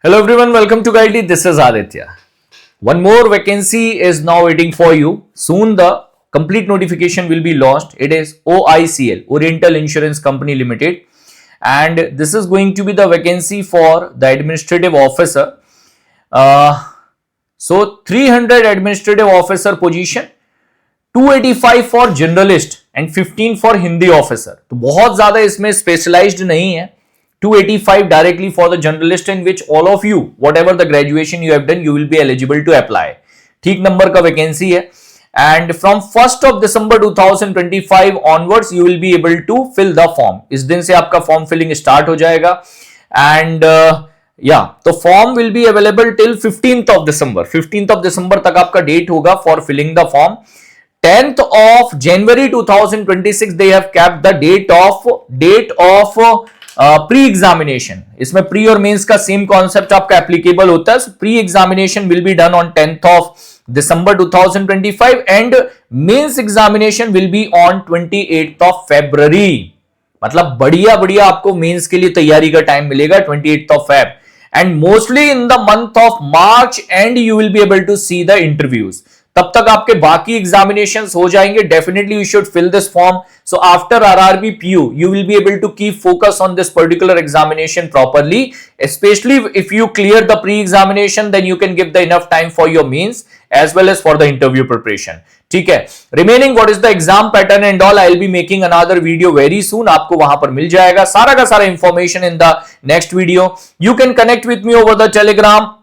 Hello everyone, welcome to Guidely. This is Aditya. One more vacancy is now waiting for you. Soon the complete notification will be launched. It is OICL, Oriental Insurance Company Limited, and this is going to be the vacancy for the administrative officer. So 300 administrative officer position, 285 for generalist and 15 for Hindi officer. तो बहुत ज्यादा इसमें specialised नहीं है. 285 directly for the generalist, in which all of you, whatever the graduation you have done, you will be eligible to apply. ठीक number का vacancy है. And from 1st of December 2025 onwards, you will be able to fill the form. इस दिन से आपका form filling start हो जाएगा. And तो form will be available till 15th of December. 15th of December तक आपका डेट होगा for filling the form. 10th of January 2026 they have kept the date of pre examination. इसमें pre और mains का same concept आपका applicable होता है. Pre examination will be done on 10th of December 2025 and mains examination will be on 28th of February. मतलब बढ़िया बढ़िया आपको मेंस के लिए तैयारी का टाइम मिलेगा 28th of Feb. And mostly in the month of March and you will be able to see the interviews. तब तक आपके बाकी एग्जामिनेशंस हो जाएंगे. Definitely you should fill this form. So after RRB PO you will be able to keep focus on this particular examination properly, especially if you clear the pre-examination, then you can give the enough time for your means as well as for the interview preparation. ठीक है. Remaining what is the exam pattern and all, I'll be making another video very soon. आपको वहां पर मिल जाएगा सारा का सारा information in the next video. You can connect with me over the Telegram.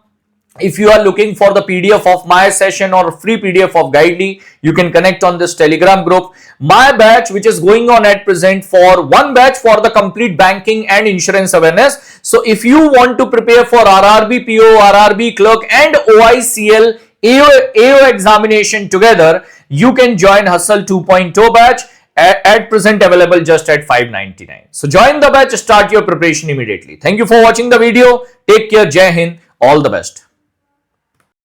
If you are looking for the PDF of my session or free PDF of Guidely, you can connect on this Telegram group. My batch, which is going on at present, for one batch for the complete banking and insurance awareness. So if you want to prepare for RRB PO, RRB clerk and OICL AO examination together, you can join Hustle 2.0 batch. At present available just at 599. So join the batch, start your preparation immediately. Thank you for watching the video. Take care. Jai Hind. All the best.